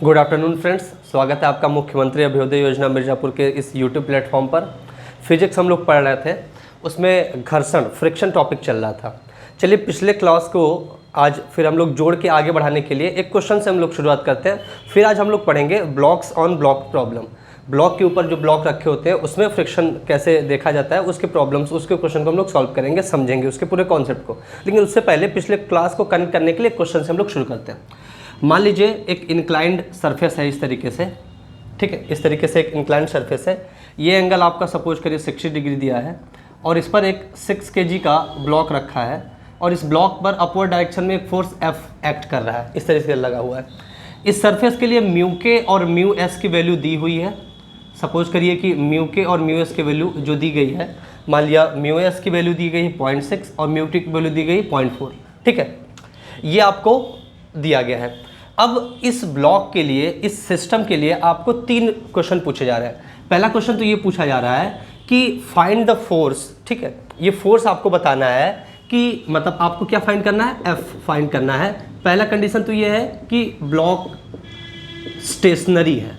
Good afternoon friends, स्वागत है आपका मुख्यमंत्री अभ्युदय योजना मिर्ज़ापुर के इस यूट्यूब प्लेटफॉर्म पर। फिजिक्स हम लोग पढ़ रहे थे, उसमें घर्षण फ्रिक्शन टॉपिक चल रहा था। चलिए पिछले क्लास को आज फिर हम लोग जोड़ के आगे बढ़ाने के लिए एक क्वेश्चन से हम लोग शुरुआत करते हैं। फिर आज हम लोग पढ़ेंगे blocks on block problem. Block के ऊपर जो ब्लॉक रखे होते हैं उसमें फ्रिक्शन कैसे देखा जाता है, उसके प्रॉब्लम्स, उसके क्वेश्चन को हम लोग सॉल्व करेंगे, समझेंगे उसके पूरे कॉन्सेप्ट को। लेकिन उससे पहले पिछले क्लास को कनेक्ट करने के लिए क्वेश्चन से हम लोग शुरू करते हैं। मान लीजिए एक इंक्लाइंड सरफेस है इस तरीके से, ठीक है, इस तरीके से एक इंक्लाइंड सरफेस है। ये एंगल आपका सपोज करिए 60 डिग्री दिया है और इस पर एक 6 kg का ब्लॉक रखा है और इस ब्लॉक पर अपवर्ड डायरेक्शन में एक फोर्स F एक्ट कर रहा है, इस तरीके से लगा हुआ है। इस सरफेस के लिए म्यू के और म्यू एस की वैल्यू दी हुई है। सपोज करिए कि म्यू के और म्यू एस की वैल्यू जो दी गई है, मान लिया म्यू एस की वैल्यू दी गई है 0.6 और म्यू टी की वैल्यू दी गई 0.4, ठीक है। ये आपको दिया गया है। अब इस ब्लॉक के लिए, इस सिस्टम के लिए आपको 3 क्वेश्चन पूछे जा रहे हैं। पहला क्वेश्चन तो ये पूछा जा रहा है कि फाइंड द फोर्स, ठीक है। ये फोर्स आपको बताना है कि मतलब आपको क्या फाइंड करना है, एफ फाइंड करना है। पहला कंडीशन तो ये है कि ब्लॉक स्टेशनरी है,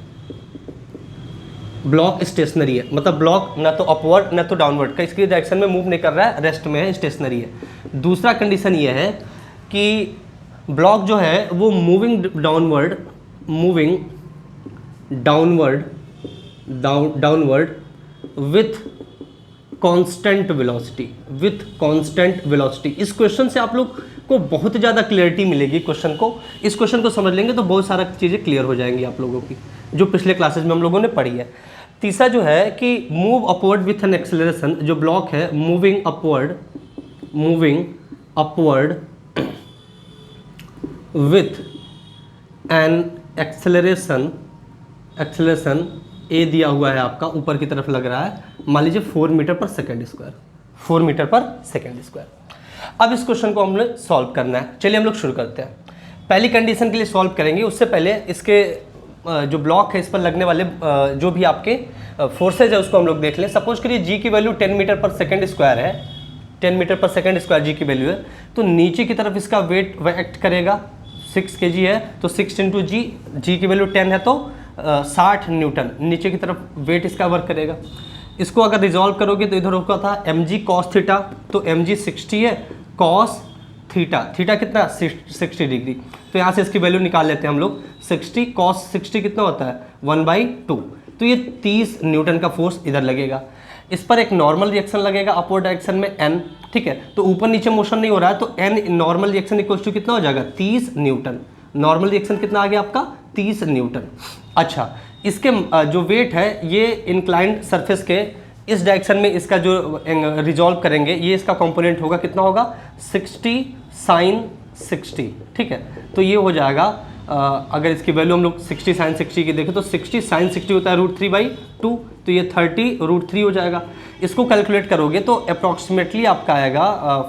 ब्लॉक स्टेशनरी है, मतलब ब्लॉक ना तो अपवर्ड ना तो डाउनवर्ड का इसकी डायरेक्शन में मूव नहीं कर रहा है, रेस्ट में है, स्टेशनरी है। दूसरा कंडीशन ये है कि ब्लॉक जो है वो moving downward with constant velocity. इस क्वेश्चन से आप लोग को बहुत ज़्यादा क्लियरिटी मिलेगी। क्वेश्चन को, इस क्वेश्चन को समझ लेंगे तो बहुत सारा चीज़ें क्लियर हो जाएंगी आप लोगों की, जो पिछले क्लासेस में हम लोगों ने पढ़ी है। तीसरा जो है कि move upward with an acceleration, जो ब्लॉक है moving upward with an acceleration a दिया हुआ है आपका, ऊपर की तरफ लग रहा है, मान लीजिए 4 मीटर पर सेकेंड स्क्वायर। अब इस क्वेश्चन को हम लोग सॉल्व करना है। चलिए हम लोग शुरू करते हैं। पहली कंडीशन के लिए सॉल्व करेंगे, उससे पहले इसके जो ब्लॉक है इस पर लगने वाले जो भी आपके फोर्सेज है उसको हम लोग देख लें। सपोज करिए जी की value 10 metre per second square है, 10 मीटर पर सेकेंड स्क्वायर जी की वैल्यू है, तो नीचे की तरफ इसका वेट एक्ट करेगा। 6 kg है तो 6 इंटू जी की वैल्यू 10 है तो 60 न्यूटन नीचे की तरफ वेट इसका वर्क करेगा। इसको अगर रिजॉल्व करोगे तो इधर होगा था mg cos थीटा, तो mg 60 है, cos थीटा कितना 60 डिग्री, तो यहाँ से इसकी वैल्यू निकाल लेते हैं हम लोग। 60 cos 60 कितना होता है 1/2, तो ये 30 न्यूटन का फोर्स इधर लगेगा। इस पर एक नॉर्मल रिएक्शन लगेगा अपवर्ड डायरेक्शन में n, ठीक है, तो ऊपर नीचे मोशन नहीं हो रहा है तो n normal reaction equals to कितना हो जाएगा 30 न्यूटन। नॉर्मल रिएक्शन कितना आ गया आपका 30 न्यूटन। अच्छा, इसके जो वेट है ये इंक्लाइंड सरफेस के इस डायरेक्शन में इसका जो रिजॉल्व करेंगे ये इसका कंपोनेंट होगा, कितना होगा 60 sin 60, ठीक है। तो ये हो जाएगा अगर इसकी वैल्यू हम लोग 60 sin 60 की देखें तो 60 sin 60 होता है √3/2, तो ये 30 √3 हो जाएगा। इसको कैलकुलेट करोगे तो अप्रॉक्सीमेटली आपका आएगा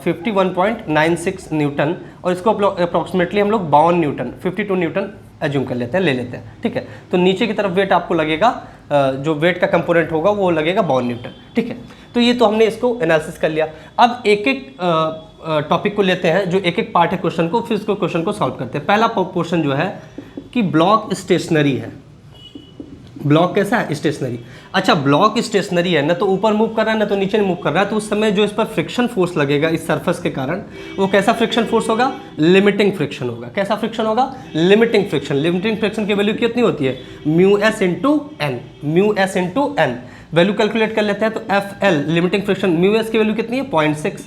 51.96 न्यूटन, और इसको अप्रॉक्सीमेटली हम लोग 52 न्यूटन 52 न्यूटन एज्यूम कर लेते हैं, ले लेते हैं, ठीक है। तो नीचे की तरफ वेट आपको लगेगा, जो वेट का कंपोनेंट होगा वो लगेगा 52 न्यूटन, ठीक है। तो ये तो हमने इसको एनालिसिस कर लिया। अब एक एक टॉपिक को लेते हैं, जो एक एक पार्ट है क्वेश्चन को, फिर इसको क्वेश्चन को सॉल्व करते हैं। पहला पोर्शन जो है कि ब्लॉक स्टेशनरी है। ब्लॉक कैसा है स्टेशनरी। अच्छा, ब्लॉक स्टेशनरी है, ना तो ऊपर मूव कर रहा है ना तो नीचे मूव कर रहा है, तो उस समय जो इस पर फ्रिक्शन फोर्स लगेगा इस सरफेस के कारण, वो कैसा फ्रिक्शन फोर्स होगा, लिमिटिंग फ्रिक्शन होगा। कैसा फ्रिक्शन होगा, लिमिटिंग फ्रिक्शन। लिमिटिंग फ्रिक्शन की वैल्यू कितनी होती है mu S into N. Value calculate कर लेते हैं तो F L limiting friction, mu S की वैल्यू कितनी है 0.6,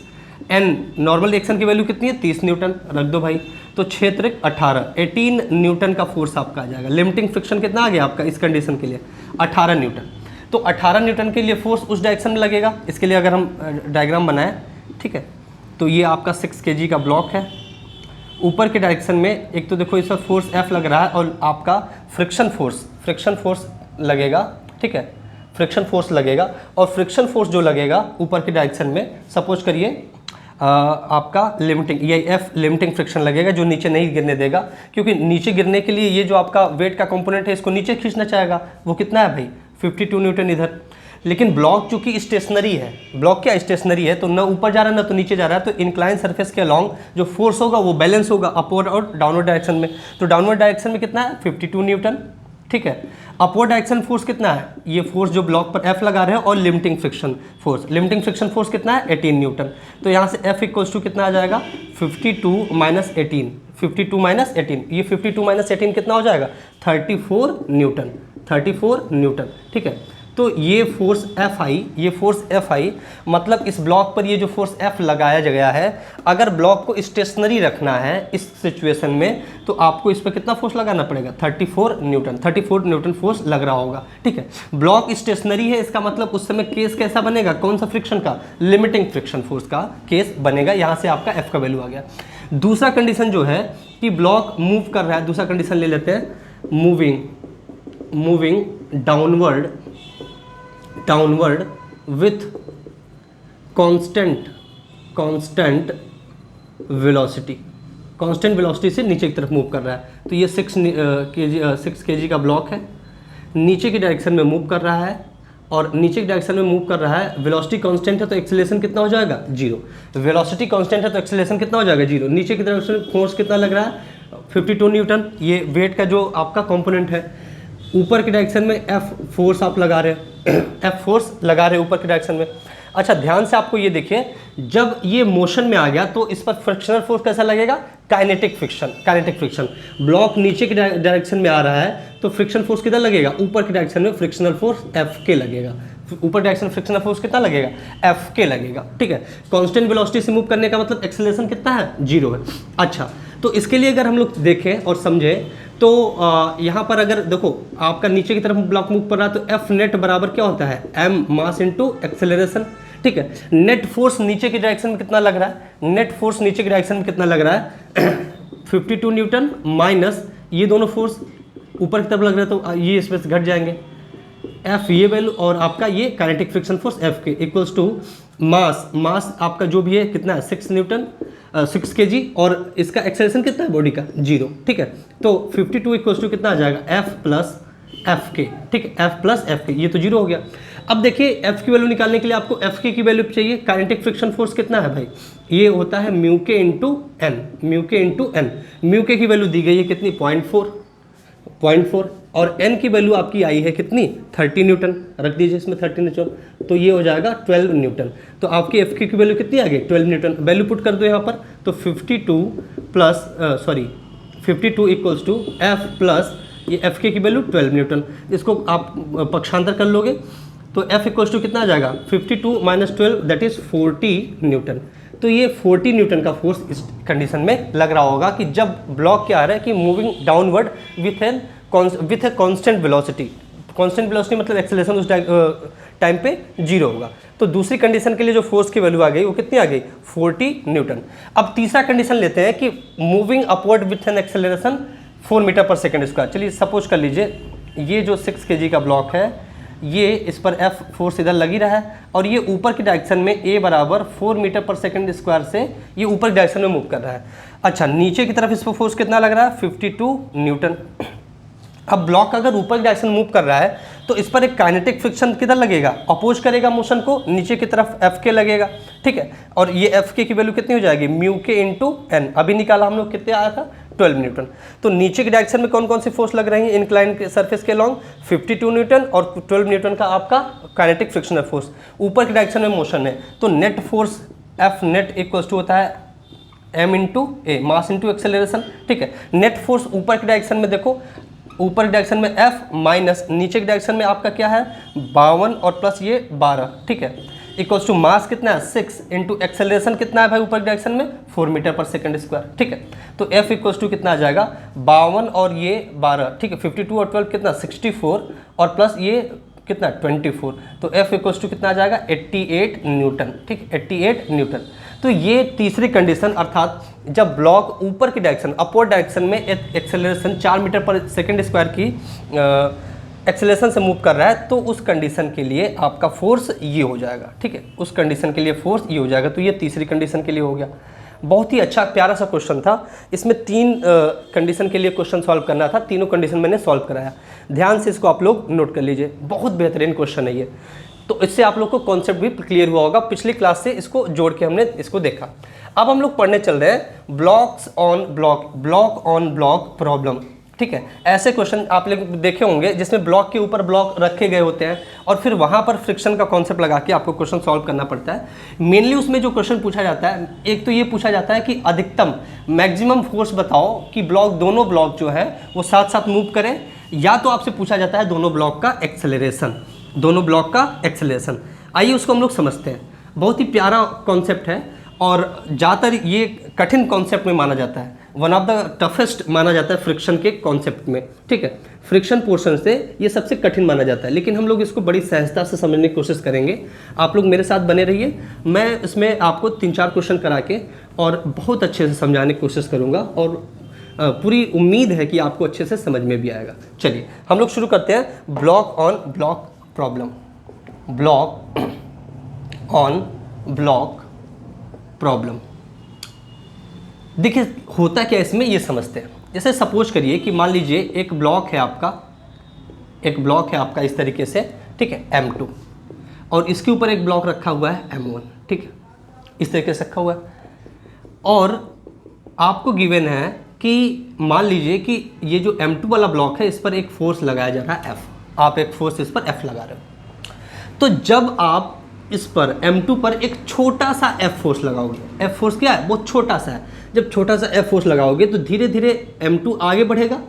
एन नॉर्मल रिएक्शन की वैल्यू कितनी है 30 न्यूटन, रख दो भाई, तो 6 18 न्यूटन का फोर्स आपका आ जाएगा। लिमिटिंग फ्रिक्शन कितना आ गया आपका इस कंडीशन के लिए 18 न्यूटन। तो 18 न्यूटन के लिए फोर्स उस डायरेक्शन में लगेगा। इसके लिए अगर हम डायग्राम बनाएं, ठीक है, तो ये आपका 6 kg का ब्लॉक है। ऊपर के डायरेक्शन में एक तो देखो इस पर फोर्स F लग रहा है और आपका फ्रिक्शन फोर्स लगेगा, ठीक है, फ्रिक्शन फोर्स लगेगा। और फ्रिक्शन फोर्स जो लगेगा ऊपर के डायरेक्शन में, सपोज करिए आपका लिमिटिंग, ये एफ लिमिटिंग फ्रिक्शन लगेगा जो नीचे नहीं गिरने देगा, क्योंकि नीचे गिरने के लिए ये जो आपका वेट का कंपोनेंट है इसको नीचे खींचना चाहेगा। वो कितना है भाई 52 न्यूटन इधर। लेकिन ब्लॉक चूंकि स्टेशनरी है, ब्लॉक क्या स्टेशनरी है, तो ना ऊपर जा रहा है ना तो नीचे जा रहा है, तो इंक्लाइन सरफेस के अलॉन्ग जो फोर्स होगा वो बैलेंस होगा अपवर्ड और डाउनवर्ड डायरेक्शन में। तो डाउनवर्ड डायरेक्शन में कितना है 52 न्यूटन, ठीक है। अपवर्ड डायरेक्शन फोर्स कितना है, ये फोर्स जो ब्लॉक पर F लगा रहे हैं, और limiting friction force, limiting friction force कितना है 18 न्यूटन। तो यहाँ से F इक्वल्स टू कितना आ जाएगा 52 माइनस 18, 52 माइनस 18, ये 52 माइनस 18 कितना हो जाएगा 34 न्यूटन, 34 न्यूटन, ठीक है। तो ये फोर्स Fi, ये फोर्स Fi मतलब इस ब्लॉक पर ये जो फोर्स F लगाया गया है, अगर ब्लॉक को स्टेशनरी रखना है इस सिचुएशन में तो आपको इस पर कितना फोर्स लगाना पड़ेगा 34 न्यूटन, 34 न्यूटन फोर्स लग रहा होगा, ठीक है। ब्लॉक स्टेशनरी है, इसका मतलब उस समय केस कैसा बनेगा, कौन सा फ्रिक्शन का, लिमिटिंग फ्रिक्शन फोर्स का केस बनेगा। यहाँ से आपका F का वैल्यू आ गया। दूसरा कंडीशन जो है कि ब्लॉक मूव कर रहा है, दूसरा कंडीशन ले लेते हैं, moving downward with constant velocity, constant velocity से नीचे की तरफ मूव कर रहा है। तो ये 6 kg का ब्लॉक है, नीचे की डायरेक्शन में मूव कर रहा है, और नीचे की डायरेक्शन में मूव कर रहा है। वेलोसिटी कांस्टेंट है तो एक्सेलरेशन कितना हो जाएगा 0, वेलोसिटी कांस्टेंट है तो एक्सेलरेशन कितना हो जाएगा 0। नीचे की डायरेक्शन में फोर्स कितना लग रहा है 52 न्यूटन, ये वेट का जो आपका कंपोनेंट है। ऊपर की डायरेक्शन में F फोर्स आप लगा रहे हैं, F फोर्स लगा रहे हैं ऊपर की डायरेक्शन में। अच्छा ध्यान से आपको ये देखिए, जब ये मोशन में आ गया तो इस पर फ्रिक्शनल फोर्स कैसा लगेगा, काइनेटिक फ्रिक्शन। ब्लॉक नीचे की डायरेक्शन में आ रहा है तो फ्रिक्शन फोर्स किधर लगेगा, ऊपर की डायरेक्शन में फ्रिक्शनल फोर्स F लगेगा। ऊपर डायरेक्शन फ्रिक्शनल फोर्स कितना लगेगा F लगेगा, ठीक है। कांस्टेंट वेलोसिटी से मूव करने का मतलब एक्सेलरेशन कितना है 0 है। अच्छा, तो इसके लिए अगर हम लोग देखें और समझें तो यहाँ पर अगर देखो आपका नीचे की तरफ ब्लॉक मूव कर रहा है तो F नेट बराबर क्या होता है m मास इंटू एक्सेलरेशन, ठीक है। नेट फोर्स नीचे की डायरेक्शन में कितना लग रहा है, नेट फोर्स नीचे की डायरेक्शन में कितना लग रहा है 52 न्यूटन माइनस ये दोनों फोर्स ऊपर की तरफ लग रहा है तो ये स्पेस घट जाएंगे। F ये वैल्यू और आपका ये काइनेटिक फ्रिक्शन फोर्स F के इक्वल्स टू मास आपका जो भी है कितना है 6 न्यूटन 6 kg, और इसका एक्सेलरेशन कितना है बॉडी का 0, ठीक है। तो 52 इक्वल्स टू कितना आ जाएगा F प्लस एफ के, ठीक है, F प्लस एफ के, ये तो 0 हो गया। अब देखिए F की वैल्यू निकालने के लिए आपको F की वैल्यू चाहिए। काइनेटिक फ्रिक्शन फोर्स कितना है भाई, ये होता है म्यू के इंटू एन, म्यू के इंटू एन। म्यू के की वैल्यू दी गई है कितनी 0.4, और n की वैल्यू आपकी आई है कितनी 30 न्यूटन, रख दीजिए इसमें 30 न्यूटन, तो ये हो जाएगा 12 न्यूटन। तो आपकी एफ की वैल्यू कितनी आ गई 12 न्यूटन। वैल्यू पुट कर दो यहाँ पर, तो 52 इक्वल्स टू एफ प्लस ये एफ की वैल्यू 12 न्यूटन। इसको आप पक्षांतर कर लोगे तो एफ इक्वल्स टू कितना आ जाएगा 52 माइनस 12 दैट इज 40 न्यूटन। तो ये 40 न्यूटन का फोर्स इस कंडीशन में लग रहा होगा कि जब ब्लॉक क्या आ रहा है कि moving downward with a constant velocity. Constant velocity मतलब एक्सेलरेशन उस टाइम पे 0 होगा। तो दूसरी कंडीशन के लिए जो फोर्स की वैल्यू आ गई वो कितनी आ गई 40 न्यूटन। अब तीसरा कंडीशन लेते हैं कि moving upward with an acceleration 4 metre per second square. चलिए सपोज कर लीजिए ये जो 6 kg का ब्लॉक है, ये इस पर F फोर्स इधर लगी रहा है और ये ऊपर की डायरेक्शन में A बराबर 4 मीटर पर सेकेंड स्क्वायर से ये ऊपर की डायरेक्शन में मूव कर रहा है। अच्छा, नीचे की तरफ इस पर फोर्स कितना लग रहा है 52 न्यूटन। अब ब्लॉक अगर ऊपर की डायरेक्शन मूव कर रहा है तो इस पर एक काइनेटिक फ्रिक्शन किधर लगेगा, अपोज करेगा मोशन को, नीचे की तरफ F के लगेगा, ठीक है। और ये F के की वैल्यू कितनी हो जाएगी म्यू के इंटू एन। अभी निकाला हम लोग, कितने आया था 12 न्यूटन। तो नीचे की डायरेक्शन में कौन कौन सी फोर्स लग रही है इंक्लाइन के सरफेस के लॉन्ग 52 न्यूटन और 12 न्यूटन का आपका काइनेटिक फ्रिक्शनल फोर्स। ऊपर की डायरेक्शन में मोशन है तो net force F net equals to होता है m into A, mass into acceleration, ठीक है। नेट फोर्स ऊपर की डायरेक्शन में देखो, ऊपर की डायरेक्शन में F माइनस नीचे की डायरेक्शन में आपका क्या है 52 और प्लस ये 12, ठीक है, इक्वल्स टू मास कितना है 6 इंटू एक्सेलरेशन कितना है भाई ऊपर की डायरेक्शन में 4 मीटर पर सेकंड स्क्वायर, ठीक है। तो F इक्वल्स टू कितना आ जाएगा 52 और ये 12, ठीक है, 52 और 12 कितना 64 और प्लस ये कितना 24, तो F इक्वल्स टू कितना आ जाएगा 88 न्यूटन, ठीक, 88 न्यूटन। तो ये तीसरी कंडीशन, अर्थात जब ब्लॉक ऊपर की डायरेक्शन अपवर्ड डायरेक्शन में एक्सेलरेशन 4 मीटर पर सेकंड स्क्वायर की एक्सेलरेशन से मूव कर रहा है तो उस कंडीशन के लिए आपका फोर्स ये हो जाएगा, ठीक है, उस कंडीशन के लिए फोर्स ये हो जाएगा। तो ये तीसरी कंडीशन के लिए हो गया। बहुत ही अच्छा प्यारा सा क्वेश्चन था। इसमें 3 कंडीशन के लिए क्वेश्चन सॉल्व करना था, तीनों कंडीशन मैंने सॉल्व कराया। ध्यान से इसको आप लोग नोट कर लीजिए, बहुत बेहतरीन क्वेश्चन है ये। तो इससे आप लोग को कॉन्सेप्ट भी क्लियर हुआ होगा, पिछली क्लास से इसको जोड़ के हमने इसको देखा। अब हम लोग पढ़ने चल रहे हैं blocks on block, block on block problem. ठीक है, ऐसे क्वेश्चन आप लोग देखे होंगे जिसमें ब्लॉक के ऊपर ब्लॉक रखे गए होते हैं और फिर वहाँ पर फ्रिक्शन का कॉन्सेप्ट लगा के आपको क्वेश्चन सॉल्व करना पड़ता है। मेनली उसमें जो क्वेश्चन पूछा जाता है, एक तो ये पूछा जाता है कि अधिकतम मैक्सिमम फोर्स बताओ कि ब्लॉक, दोनों ब्लॉक जो है वो साथ साथ मूव करें, या तो आपसे पूछा जाता है दोनों ब्लॉक का एक्सेलरेशन, दोनों ब्लॉक का एक्सेलरेशन। आइए उसको हम लोग समझते हैं। बहुत ही प्यारा कॉन्सेप्ट है और ज़्यादातर ये कठिन कॉन्सेप्ट में माना जाता है, वन ऑफ द टफेस्ट माना जाता है फ्रिक्शन के कॉन्सेप्ट में। ठीक है, फ्रिक्शन पोर्शन से ये सबसे कठिन माना जाता है, लेकिन हम लोग इसको बड़ी सहजता से समझने की कोशिश करेंगे। आप लोग मेरे साथ बने रहिए, मैं इसमें आपको 3-4 क्वेश्चन करा के और बहुत अच्छे से समझाने की कोशिश करूँगा और पूरी उम्मीद है कि आपको अच्छे से समझ में भी आएगा। चलिए हम लोग शुरू करते हैं block on block problem. Block on block problem, देखिए होता क्या इसमें ये समझते हैं। जैसे सपोज करिए कि मान लीजिए एक ब्लॉक है आपका, एक ब्लॉक है आपका इस तरीके से, ठीक है, M2, और इसके ऊपर एक ब्लॉक रखा हुआ है M1, ठीक है, इस तरीके से रखा हुआ है। और आपको गिवन है कि मान लीजिए कि ये जो M2 वाला ब्लॉक है इस पर एक फोर्स लगाया जा रहा है F, आप एक फोर्स इस पर F लगा रहे हो। तो जब आप इस पर M2 पर एक छोटा सा F फोर्स लगाओगे, F फोर्स क्या है, बहुत छोटा सा है, जब छोटा सा F फोर्स लगाओगे तो धीरे धीरे M2 आगे बढ़ेगा,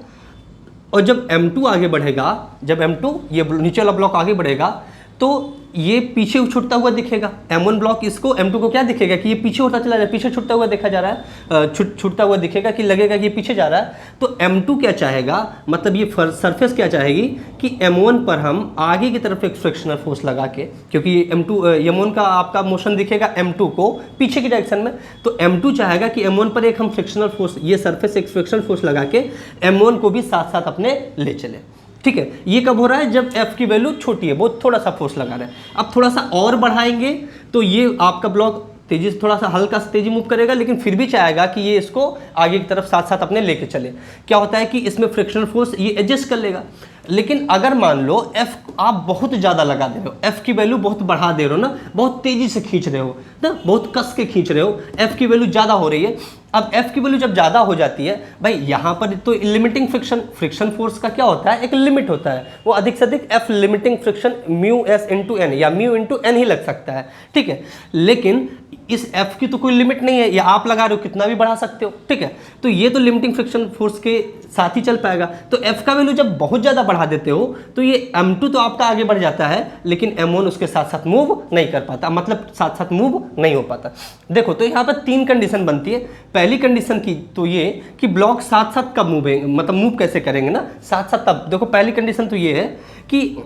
और जब M2 आगे बढ़ेगा, जब M2 ये नीचे वाला ब्लॉक आगे बढ़ेगा तो ये पीछे छूटता हुआ दिखेगा। M1 ब्लॉक इसको, M2 को क्या दिखेगा कि ये पीछे होता चला जाए, पीछे छूटता हुआ देखा जा रहा है, छूटता हुआ दिखेगा कि लगेगा कि ये पीछे जा रहा है। तो M2 क्या चाहेगा, मतलब ये सरफेस क्या चाहेगी कि M1 पर हम आगे की तरफ एक फ्रिक्शनल फोर्स लगा के, क्योंकि M1 का आपका मोशन दिखेगा M2 को पीछे की डायरेक्शन में, तो M2 चाहेगा कि M1 पर एक हम फ्रिक्शनल फोर्स, ये सरफेस एक फ्रिक्शनल फोर्स लगा के M1 को भी साथ साथ अपने ले चले। ठीक है, ये कब हो रहा है, जब F की वैल्यू छोटी है, बहुत थोड़ा सा फोर्स लगा रहा है। अब थोड़ा सा और बढ़ाएंगे तो ये आपका ब्लॉक तेजी से, थोड़ा सा हल्का सा तेजी मूव करेगा, लेकिन फिर भी चाहेगा कि ये इसको आगे की तरफ साथ साथ अपने लेके चले। क्या होता है कि इसमें फ्रिक्शनल फोर्स ये एडजस्ट कर लेगा। लेकिन अगर मान लो F आप बहुत ज़्यादा लगा दे रहे हो, F की वैल्यू बहुत बढ़ा दे रहे हो ना, बहुत तेज़ी से खींच रहे हो ना, बहुत कस के खींच रहे हो, F की वैल्यू ज़्यादा हो रही है। अब F की वैल्यू जब ज़्यादा हो जाती है भाई, यहाँ पर तो लिमिटिंग फ्रिक्शन फोर्स का क्या होता है, एक लिमिट होता है, वो अधिक से अधिक F limiting friction μS × N या μ × N ही लग सकता है। ठीक है, लेकिन इस F की तो कोई लिमिट नहीं है, या आप लगा रहे हो कितना भी बढ़ा सकते हो। ठीक है, तो ये तो लिमिटिंग फ्रिक्शन फोर्स के साथ ही चल पाएगा। तो F का वैल्यू जब बहुत ज़्यादा बढ़ा देते हो तो ये M2 तो आपका आगे बढ़ जाता है, लेकिन M1 उसके साथ साथ मूव नहीं कर पाता, मतलब साथ साथ मूव नहीं हो पाता। देखो तो यहाँ पर 3 कंडीशन बनती है। पहली कंडीशन की तो ये कि ब्लॉक साथ साथ कब मूव, मतलब मूव कैसे करेंगे ना साथ साथ, तब देखो पहली कंडीशन तो ये है कि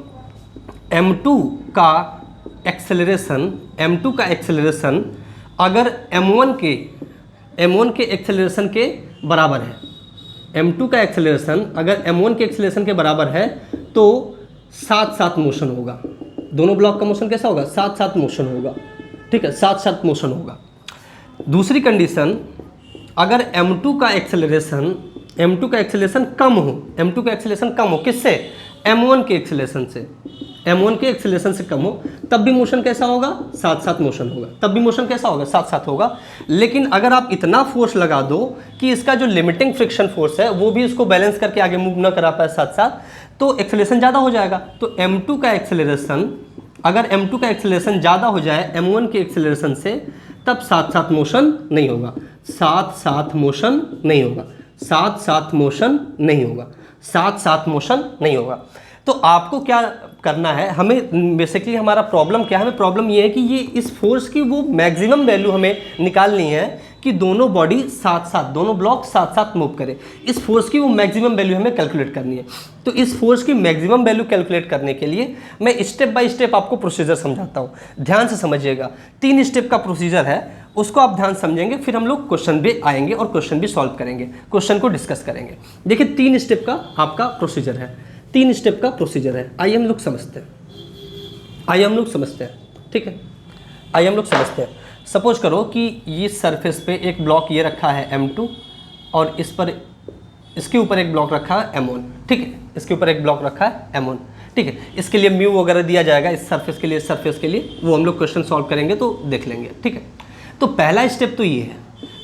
M2 का एक्सेलरेशन अगर M1 के एक्सेलरेशन के बराबर है, M2 का एक्सेलरेशन अगर M1 के एक्सेलरेशन के बराबर है तो साथ साथ मोशन होगा। दोनों ब्लॉक का मोशन कैसा होगा, साथ साथ मोशन होगा। ठीक है, साथ साथ मोशन होगा। दूसरी कंडीशन, अगर M2 का एक्सेलरेशन कम हो, M2 का एक्सेलरेशन कम हो किससे, M1 के एक्सेलरेशन से, M1 के एक्सेलरेशन से कम हो, तब भी मोशन कैसा होगा, साथ साथ मोशन होगा, तब भी मोशन कैसा होगा, साथ साथ होगा। लेकिन अगर आप इतना फोर्स लगा दो कि इसका जो लिमिटिंग फ्रिक्शन फोर्स है वो भी इसको बैलेंस करके आगे मूव ना करा पाए साथ साथ, तो एक्सेलरेशन ज़्यादा हो जाएगा। तो M2 का एक्सेलरेशन, अगर M2 का एक्सेलरेशन ज़्यादा हो जाए M1 के एक्सेलरेशन से, तब साथ साथ मोशन नहीं होगा, साथ साथ मोशन नहीं होगा, साथ साथ मोशन नहीं होगा, साथ साथ मोशन नहीं होगा। तो आपको क्या करना है, हमें बेसिकली हमारा प्रॉब्लम क्या है, हमें प्रॉब्लम ये है कि ये इस फोर्स की वो मैक्सिमम वैल्यू हमें निकालनी है कि दोनों बॉडी साथ साथ, दोनों ब्लॉक साथ साथ मूव करें। इस फोर्स की वो मैक्सिमम वैल्यू हमें कैलकुलेट करनी है। तो इस फोर्स की मैक्सिमम वैल्यू कैलकुलेट करने के लिए मैं स्टेप बाय स्टेप आपको प्रोसीजर समझाता हूँ, ध्यान से समझिएगा। 3 स्टेप का प्रोसीजर है, उसको आप ध्यान समझेंगे, फिर हम लोग क्वेश्चन भी आएंगे और क्वेश्चन भी सॉल्व करेंगे, क्वेश्चन को डिस्कस करेंगे। देखिए 3 स्टेप का आपका प्रोसीजर है, 3 स्टेप का प्रोसीजर है। आइए हम लोग समझते हैं, ठीक है, आइए हम लोग समझते हैं। सपोज करो कि ये सरफेस पे एक ब्लॉक ये रखा है M2 और इसके ऊपर एक ब्लॉक रखा है M1। ठीक है, इसके ऊपर एक ब्लॉक रखा है M1। ठीक है। इसके लिए म्यू वगैरह दिया जाएगा इस सरफेस के लिए, इस सरफेस के लिए, वो हम लोग क्वेश्चन सॉल्व करेंगे तो देख लेंगे, ठीक है। तो पहला स्टेप तो ये है,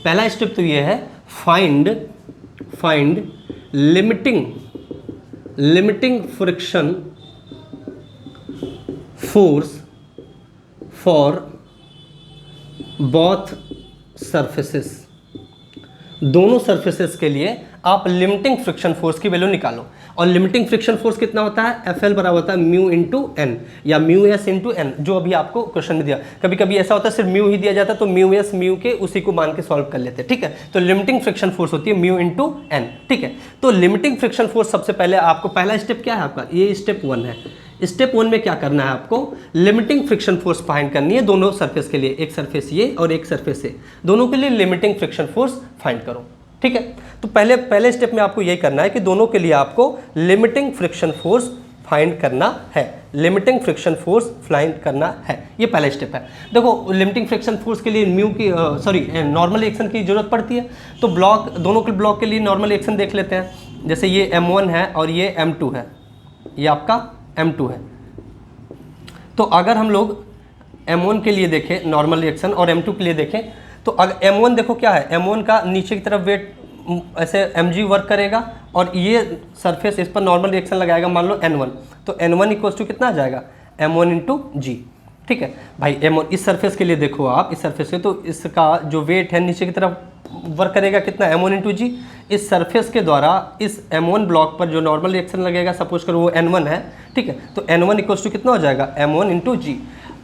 पहला स्टेप तो ये है find limiting friction force for both surfaces. दोनों सरफेसेस के लिए आप लिमिटिंग फ्रिक्शन फोर्स की वैल्यू निकालो। और लिमिटिंग फ्रिक्शन फोर्स कितना होता है, एफ एल बराबर होता है म्यू इंटू एन या म्यू एस इंटू एन, जो अभी आपको क्वेश्चन में दिया। कभी कभी ऐसा होता है सिर्फ म्यू ही दिया जाता है तो म्यू एस म्यू के उसी को मान के सॉल्व कर लेते हैं, ठीक है। तो लिमिटिंग फ्रिक्शन फोर्स होती है म्यू इंटू एन, ठीक है। तो लिमिटिंग फ्रिक्शन फोर्स सबसे पहले आपको, पहला स्टेप क्या है आपका, ये स्टेप 1 है। स्टेप 1 में क्या करना है आपको, लिमिटिंग फ्रिक्शन फोर्स फाइंड करनी है दोनों सरफेस के लिए, एक सरफेस ये और एक सरफेस ये, दोनों के लिए लिमिटिंग फ्रिक्शन फोर्स फाइंड करो, ठीक है। तो पहले स्टेप में आपको यही करना है कि दोनों के लिए आपको लिमिटिंग फ्रिक्शन फोर्स फाइंड करना है, लिमिटिंग फ्रिक्शन फोर्स फाइंड करना है, ये पहला स्टेप है। देखो लिमिटिंग फ्रिक्शन फोर्स के लिए म्यू की नॉर्मल एक्शन की जरूरत पड़ती है। तो ब्लॉक, दोनों के ब्लॉक के लिए नॉर्मल एक्शन देख लेते हैं। जैसे ये M1 है और ये M2 है, ये आपका M2 है। तो अगर हम लोग M1 के लिए देखें नॉर्मल रिएक्शन और M2 के लिए देखें, तो अगर M1 देखो क्या है, M1 का नीचे की तरफ वेट ऐसे mg वर्क करेगा और ये सरफेस इस पर नॉर्मल रिएक्शन लगाएगा, मान लो N1, तो N1 इक्वल्स टू कितना आ जाएगा, M1 इंटू जी, ठीक है भाई। M1 इस सरफेस के लिए देखो आप, इस सरफेस से, तो इसका जो वेट है नीचे की तरफ वर्क करेगा कितना, M1 इंटू जी। इस सरफेस के द्वारा इस M1 ब्लॉक पर जो नॉर्मल रिएक्शन लगेगा, सपोज करो वो N1 है, ठीक है, तो N1 इक्वल्स टू कितना हो जाएगा, M1 इंटू जी।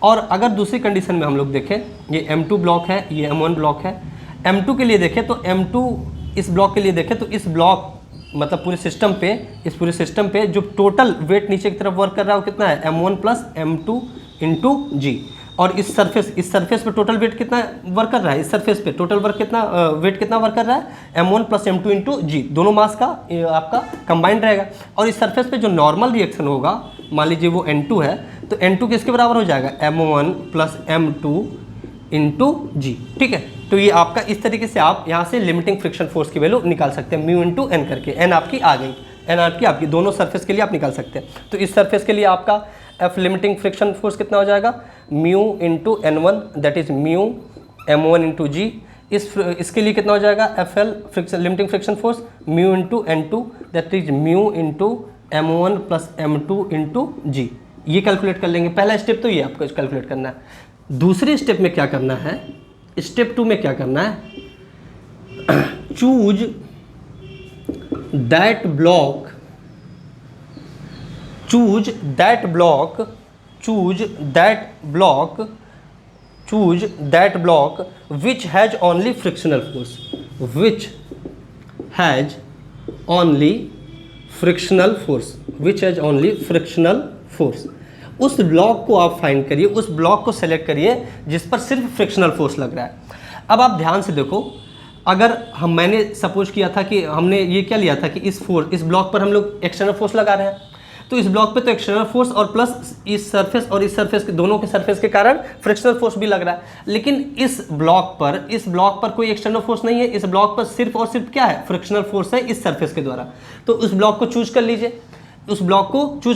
और अगर दूसरी कंडीशन में हम लोग देखें, ये M2 ब्लॉक है, ये M1 ब्लॉक है। M2 के लिए देखें तो M2 इस ब्लॉक के लिए देखें तो इस ब्लॉक मतलब पूरे सिस्टम पे, इस पूरे सिस्टम पे जो टोटल वेट नीचे की तरफ वर्क कर रहा है वो कितना है, M1 प्लस M2 इंटू जी। और इस सरफेस पे टोटल वेट कितना वर्क कर रहा है, इस सरफेस पे टोटल वर्क कितना वेट कितना वर्क कर रहा है, M1 प्लस M2 इंटू जी, दोनों मास का आपका कंबाइंड रहेगा। और इस सरफेस पे जो नॉर्मल रिएक्शन होगा, मान लीजिए वो N2 है, तो N2 किसके बराबर हो जाएगा, M1 प्लस M2 इंटू जी, ठीक है। तो ये आपका इस तरीके से आप यहाँ से लिमिटिंग फ्रिक्शन फोर्स की वैल्यू निकाल सकते हैं, म्यू इंटू एन करके, एन आपकी आ गई, एन आपकी दोनों सरफेस के लिए आप निकाल सकते हैं। तो इस सरफेस के लिए आपका एफ लिमिटिंग फ्रिक्शन फोर्स कितना हो जाएगा, mu into N1 that is mu M1 into g. इसके लिए कितना हो जाएगा, F L limiting friction force mu into N2 that is mu into M1 plus M2 into g. ये कैलकुलेट कर लेंगे। पहला स्टेप तो ये आपको कैलकुलेट करना है। दूसरे स्टेप में क्या करना है, स्टेप 2 में क्या करना है, choose that block which has only frictional force, उस ब्लॉक को आप फाइंड करिए, उस ब्लॉक को सेलेक्ट करिए जिस पर सिर्फ फ्रिक्शनल फोर्स लग रहा है। अब आप ध्यान से देखो, अगर मैंने सपोज किया था कि हमने ये क्या लिया था कि इस ब्लॉक पर हम लोग एक्सटर्नल फोर्स लगा रहे हैं, तो इस ब्लॉक पे तो एक्सटर्नल फोर्स और प्लस इस सरफेस और इस सरफेस के दोनों के सरफेस के कारण फ्रिक्शनल फोर्स भी लग रहा है। लेकिन इस ब्लॉक पर कोई एक्सटर्नल फोर्स नहीं है, इस ब्लॉक पर सिर्फ और सिर्फ क्या है, फ्रिक्शनल फोर्स है इस सरफेस के द्वारा। तो उस ब्लॉक को चूज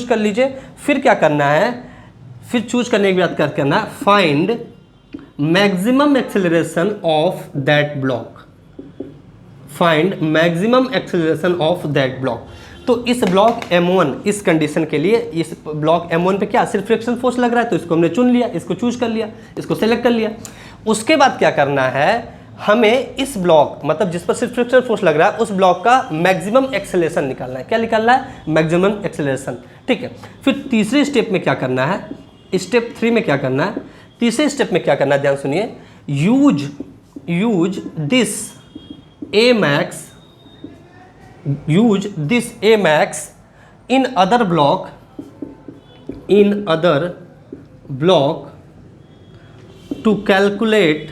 कर लीजिए, फिर क्या करना है, फिर चूज करने के बाद क्या करना है, find maximum acceleration of that block. तो इस ब्लॉक M1 इस कंडीशन के लिए, इस ब्लॉक M1 पे क्या सिर्फ फ्रिक्शन फोर्स लग रहा है, तो इसको हमने चुन लिया, इसको चूज कर लिया, इसको सेलेक्ट कर लिया। उसके बाद क्या करना है, हमें इस ब्लॉक मतलब जिस पर सिर्फ फ्रिक्शन फोर्स लग रहा है उस ब्लॉक का मैक्सिमम एक्सेलरेशन निकालना है। क्या निकालना है, मैक्सिमम एक्सेलरेशन, ठीक है। फिर तीसरे स्टेप में क्या करना है, स्टेप 3 में क्या करना है, तीसरे स्टेप में क्या करना है, ध्यान सुनिए, use this Amax in other block to calculate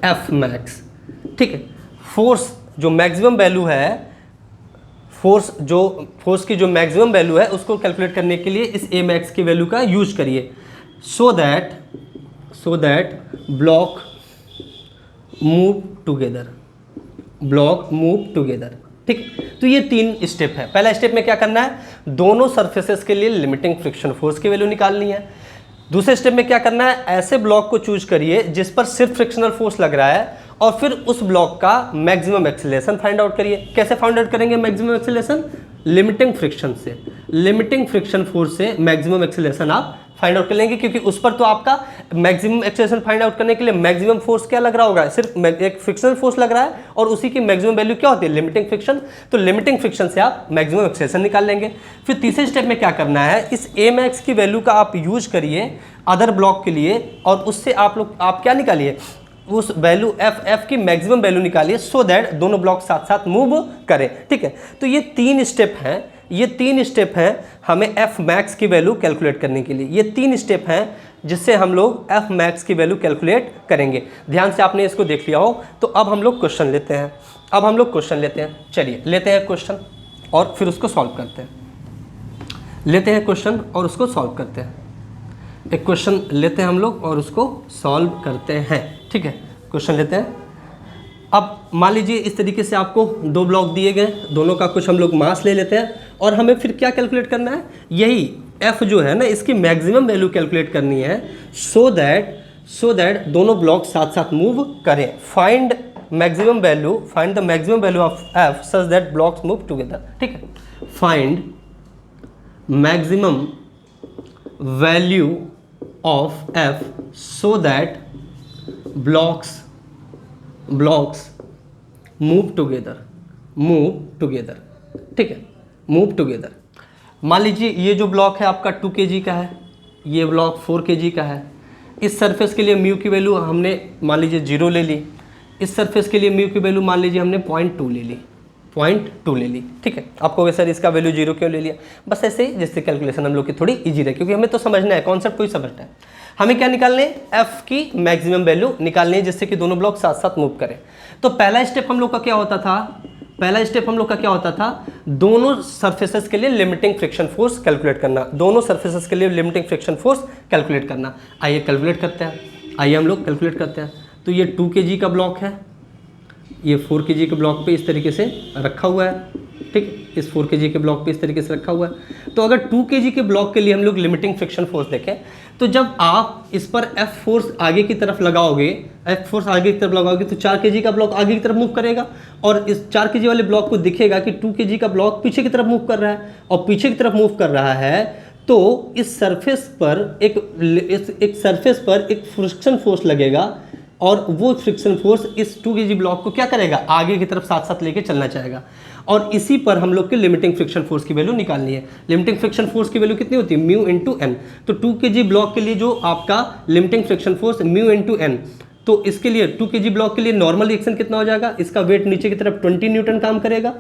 Fmax, ठीक है। फोर्स जो मैक्सिमम वैल्यू है, फोर्स की जो मैक्सिमम वैल्यू है उसको कैलकुलेट करने के लिए इस Amax की वैल्यू का यूज करिए, so that block move together, ठीक। तो तो ये 3 स्टेप है। पहला स्टेप में क्या करना है, दोनों सरफेसेस के लिए लिमिटिंग फ्रिक्शन फोर्स की वैल्यू निकालनी है। दूसरे स्टेप में क्या करना है, ऐसे ब्लॉक को चूज करिए जिस पर सिर्फ फ्रिक्शनल फोर्स लग रहा है और फिर उस ब्लॉक का मैक्सिमम एक्सीलरेशन फाइंड आउट करिए। कैसे फाइंड आउट करेंगे मैक्सिमम एक्सीलरेशन, लिमिटिंग फ्रिक्शन से, लिमिटिंग फ्रिक्शन फोर्स से मैक्सिमम एक्सीलरेशन आप फाइंड आउट कर लेंगे, क्योंकि उस पर तो आपका मैक्सिमम एक्सीलरेशन फाइंड आउट करने के लिए मैक्सिमम फोर्स क्या लग रहा होगा, सिर्फ एक फ्रिक्शनल फोर्स लग रहा है और उसी की मैक्सिमम वैल्यू क्या होती है, लिमिटिंग फ्रिक्शन। तो लिमिटिंग फ्रिक्शन से आप मैक्सिमम एक्सीलरेशन निकाल लेंगे। फिर तीसरे स्टेप में क्या करना है, इस ए मैक्स की वैल्यू का आप यूज करिए अदर ब्लॉक के लिए और उससे आप क्या निकालिए, उस वैल्यू एफ की मैक्सिमम वैल्यू निकालिए, सो दैट दोनों ब्लॉक साथ साथ मूव करें। ठीक है, तो ये 3 स्टेप हैं, ये 3 स्टेप हैं हमें एफ मैक्स की वैल्यू कैलकुलेट करने के लिए। ये 3 स्टेप हैं जिससे हम लोग एफ मैक्स की वैल्यू कैलकुलेट करेंगे। ध्यान से आपने इसको देख लिया हो। तो अब हम लोग क्वेश्चन लेते हैं, अब हम लोग क्वेश्चन लेते हैं। चलिए लेते हैं क्वेश्चन और फिर उसको सॉल्व करते हैं। लेते हैं क्वेश्चन और उसको सॉल्व करते हैं। एक क्वेश्चन लेते हैं हम लोग और उसको सॉल्व करते हैं। ठीक है, क्वेश्चन लेते हैं। अब मान लीजिए इस तरीके से आपको 2 ब्लॉक दिए गए, दोनों का कुछ हम लोग मास ले लेते हैं और हमें फिर क्या कैलकुलेट करना है, यही एफ जो है ना इसकी मैक्सिमम वैल्यू कैलकुलेट करनी है, सो दैट दोनों ब्लॉक साथ साथ मूव करें। Find maximum value, find the maximum value of F such that blocks move together. ठीक है, find maximum value of F so that blocks move together. ठीक है, मूव टुगेदर। मान लीजिए ये जो ब्लॉक है आपका 2 kg का है, ये ब्लॉक 4 kg का है। इस सरफेस के लिए म्यू की वैल्यू हमने मान लीजिए 0 ले ली, इस सरफेस के लिए म्यू की वैल्यू मान लीजिए हमने 0.2 ले ली, 0.2 ले ली। ठीक है, आपको सर इसका वैल्यू 0 क्यों ले लिया, बस ऐसे ही जिससे कैलकुलेशन हम लोग की थोड़ी इजी रहे, क्योंकि हमें तो समझना है, कॉन्सेप्ट कोई समझना है। हमें क्या निकालने, एफ की मैक्सिमम वैल्यू निकालनी है जिससे कि दोनों ब्लॉक साथ साथ मूव करें। तो पहला स्टेप हम लोग का क्या होता था, दोनों सरफेसेस के लिए लिमिटिंग फ्रिक्शन फोर्स कैलकुलेट करना, दोनों सरफेसेस के लिए लिमिटिंग फ्रिक्शन फोर्स कैलकुलेट करना। आइए कैलकुलेट करते हैं, आइए हम लोग कैलकुलेट करते हैं। तो ये 2 kg का ब्लॉक है, ये 4 kg के ब्लॉक पे इस तरीके से रखा हुआ है। ठीक, इस 4 kg के ब्लॉक पे इस तरीके से रखा हुआ है। तो अगर 2 kg के ब्लॉक के लिए हम लोग लिमिटिंग फ्रिक्शन फोर्स देखें, तो जब आप इस पर एफ फोर्स आगे की तरफ लगाओगे, तो 4 kg का ब्लॉक आगे की तरफ मूव करेगा और इस 4 kg वाले ब्लॉक को दिखेगा कि 2 kg का ब्लॉक पीछे की तरफ मूव कर रहा है, और पीछे की तरफ मूव कर रहा है तो इस सरफेस पर एक सरफेस पर एक फ्रिक्शन फोर्स लगेगा और वो फ्रिक्शन फोर्स इस 2 kg ब्लॉक को क्या करेगा, आगे की तरफ साथ साथ लेके चलना चाहेगा। और इसी पर हम लोग के लिमिटिंग फ्रिक्शन फोर्स की वैल्यू निकालनी है। लिमिटिंग फ्रिक्शन फोर्स की वैल्यू कितनी होती है, म्यू इंटू एन। तो 2 kg ब्लॉक के लिए जो आपका limiting friction force mu into N, तो इसके लिए 2 kg ब्लॉक के लिए नॉर्मल रिएक्शन कितना हो जाएगा, इसका वेट नीचे की तरफ 20 न्यूटन काम करेगा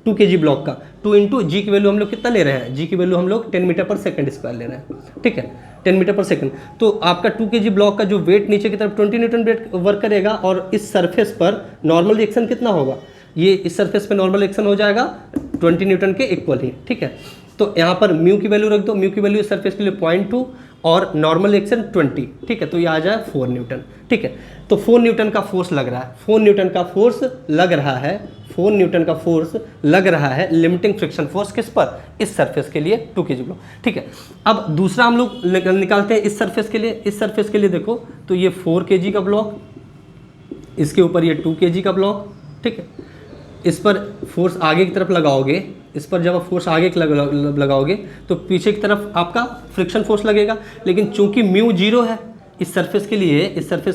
2 kg ब्लॉक का। 2 इंटू जी की वैल्यू हम लोग कितना ले रहे हैं, जी की वैल्यू हम लोग 10 मीटर पर सेकंड स्क्वायर ले रहे हैं। ठीक है, 10 मीटर पर सेकंड। तो आपका 2 kg ब्लॉक का जो वेट नीचे की तरफ 20 न्यूटन वेट वर्क करेगा और इस सरफेस पर नॉर्मल रिएक्शन कितना होगा, ये इस सरफेस पे नॉर्मल रिएक्शन हो जाएगा 20 न्यूटन के इक्वल ही। ठीक है, तो यहाँ पर म्यू की वैल्यू रख दो, म्यू की वैल्यू इस सरफेस के लिए 0.2 और नॉर्मल रिएक्शन 20। ठीक है, तो ये आ जाए 4 न्यूटन। ठीक है, तो 4 न्यूटन का फोर्स लग रहा है, 4 न्यूटन का फोर्स लग रहा है, 4 न्यूटन का फोर्स लग रहा है लिमिटिंग फ्रिक्शन फोर्स किस पर, इस सरफेस के लिए 2 kg ब्लॉक। ठीक है, अब दूसरा हम लोग निकालते हैं इस सरफेस के लिए। इस सरफेस के लिए देखो तो ये 4 kg का ब्लॉक, इसके ऊपर ये 2 kg का ब्लॉक। ठीक है, इस पर फोर्स आगे की तरफ लगाओगे, इस पर जब आप फोर्स आगे की लगाओगे तो पीछे की तरफ आपका फ्रिक्शन फोर्स लगेगा, लेकिन चूंकि म्यू 0 है इस सरफेस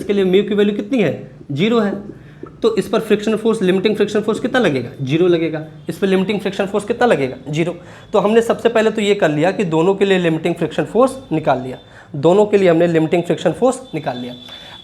के लिए म्यू की वैल्यू कितनी है, 0 है। तो इस पर friction force, limiting friction force कितना लगेगा, 0 लगेगा। इस पर लिमिटिंग फ्रिक्शन फोर्स कितना लगेगा, 0। तो हमने सबसे पहले तो ये कर लिया कि दोनों के लिए लिमिटिंग फ्रिक्शन फोर्स निकाल लिया, दोनों के लिए हमने लिमिटिंग फ्रिक्शन फोर्स निकाल लिया।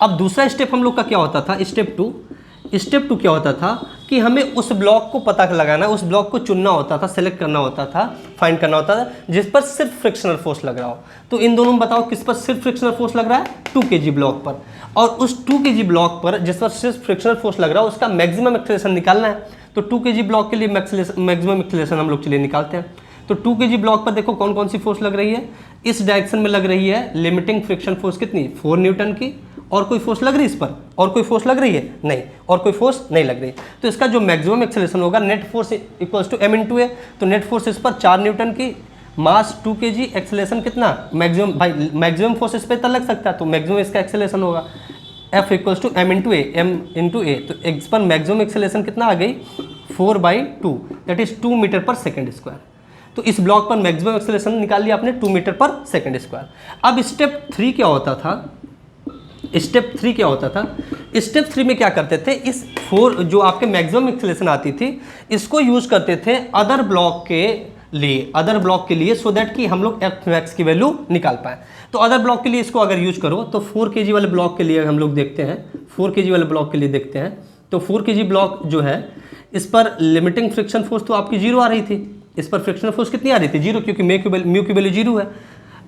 अब दूसरा स्टेप हम लोग का क्या होता था, स्टेप 2 क्या होता था कि हमें उस ब्लॉक को पता लगाना, उस ब्लॉक को चुनना होता था, सेलेक्ट करना होता था, फाइंड करना होता था जिस पर सिर्फ फ्रिक्शनल फोर्स लग रहा हो। तो इन दोनों में बताओ किस पर सिर्फ फ्रिक्शनल फोर्स लग रहा है, 2 kg ब्लॉक पर। और उस 2 kg ब्लॉक पर जिस पर सिर्फ फ्रिक्शनल फोर्स लग रहा है उसका मैक्सिमम एक्सीलरेशन निकालना है। तो 2 kg ब्लॉक के लिए मैक्सिमम एक्सीलरेशन हम लोग चलिए निकालते हैं। तो 2 kg ब्लॉक पर देखो कौन कौन सी फोर्स लग रही है, इस डायरेक्शन में लग रही है लिमिटिंग फ्रिक्शन फोर्स कितनी, 4 न्यूटन की। और कोई फोर्स लग रही है इस पर, और कोई फोर्स लग रही है नहीं, और कोई फोर्स नहीं लग रही। तो इसका जो मैक्सिमम एक्सेलरेशन होगा net force equals to m into a, तो नेट फोर्स इस पर 4 न्यूटन की, मास 2 kg, एक्सेलरेशन कितना मैक्सिमम, भाई मैक्सिमम फोर्स इस पर तो लग सकता है, तो मैक्सिमम इसका एक्सेलरेशन होगा F equals to m into a, तो इस पर मैक्सिमम एक्सेलरेशन कितना आ गई 4/2, that is 2 metre per second square. तो इस ब्लॉक पर मैक्सिमम एक्सेलरेशन निकाल लिया आपने 2 मीटर पर सेकेंड स्क्वायर। अब स्टेप 3 क्या होता था, स्टेप 3 क्या होता था, स्टेप 3 में क्या करते थे, इस 4 जो आपके मैक्सिमम एक्सेलरेशन आती थी इसको यूज करते थे अदर ब्लॉक के लिए, सो दैट कि हम लोग एफ मैक्स की वैल्यू निकाल पाए। तो अदर ब्लॉक के लिए इसको अगर यूज करो तो 4 kg वाले ब्लॉक के लिए हम लोग देखते हैं, 4 kg वाले ब्लॉक के लिए देखते हैं। तो 4 kg ब्लॉक जो है इस पर लिमिटिंग फ्रिक्शन फोर्स तो आपकी 0 आ रही थी, इस पर फ्रिक्शन फोर्स कितनी आ रही थी 0, क्योंकि म्यू की वैल्यू 0 है।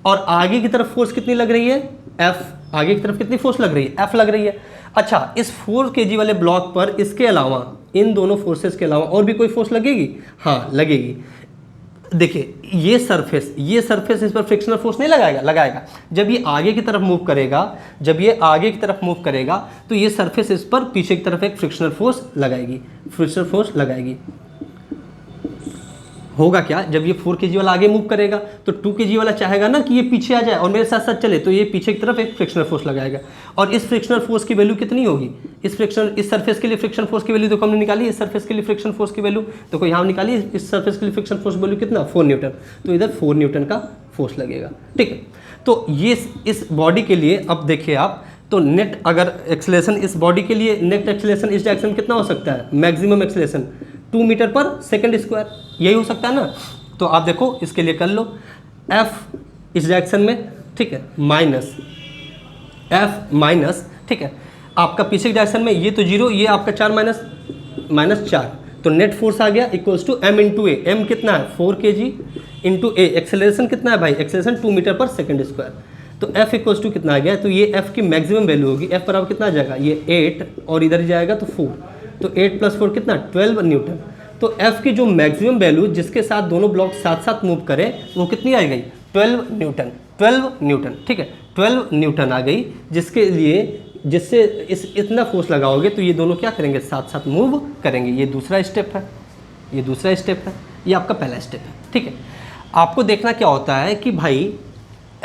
और आगे की तरफ फोर्स कितनी लग रही है F, आगे की तरफ कितनी फोर्स लग रही है F लग रही है। अच्छा, इस 4 kg वाले ब्लॉक पर इसके अलावा, इन दोनों फोर्सेस के अलावा और भी कोई फोर्स लगेगी, हाँ लगेगी। देखिए ये सरफेस इस पर फ्रिक्शनल फोर्स नहीं लगाएगा। जब ये आगे की तरफ मूव करेगा, तो ये सरफेस इस पर पीछे की तरफ एक फ्रिक्शनल फोर्स लगाएगी। होगा क्या, जब ये 4 kg वाला आगे मूव करेगा तो 2 kg वाला चाहेगा ना कि ये पीछे आ जाए और मेरे साथ साथ चले, तो ये पीछे की तरफ एक फ्रिक्शनल फोर्स लगाएगा। और इस फ्रिक्शनल फोर्स की वैल्यू कितनी होगी, इस सरफेस के लिए फ्रिक्शन फोर्स की वैल्यू देखो हमने निकाली, इस सरफेस के लिए फ्रिक्शन फोर्स की वैल्यू देखो यहाँ निकाली, इस सरफेस के लिए फ्रिक्शन फोर्स वैल्यू कितना 4 न्यूटन, तो इधर 4 न्यूटन का फोर्स लगेगा। ठीक है, तो ये इस बॉडी के लिए अब देखिए आप, तो नेट अगर एक्सेलरेशन इस बॉडी के लिए नेट एक्सेलरेशन इस डायरेक्शन कितना हो सकता है, maximum acceleration 2 metre per second square, यही हो सकता है ना। तो आप देखो इसके लिए कर लो F इस डायरेक्शन में, ठीक है, माइनस, ठीक है, आपका पीछे के डायरेक्शन में ये तो 0, ये आपका 4 माइनस 4, तो नेट फोर्स आ गया equals to m into A. M कितना है 4 kg इंटू ए, एक्सेलरेशन कितना है भाई, acceleration 2 metre per second square. तो F इक्वल्स टू कितना आ गया, तो ये F की मैक्सिमम वैल्यू होगी, F बराबर कितना आ जाएगा, ये 8 और इधर जाएगा तो 4, तो 8 + 4 कितना 12 न्यूटन। तो F की जो मैक्सिमम वैल्यू जिसके साथ दोनों ब्लॉक साथ साथ मूव करें वो कितनी आ गई 12 न्यूटन, ठीक है, 12 न्यूटन आ गई, जिससे इतना फोर्स लगाओगे तो ये दोनों क्या करेंगे, साथ साथ मूव करेंगे। ये दूसरा स्टेप है, ये आपका पहला स्टेप है। ठीक है, आपको देखना क्या होता है कि भाई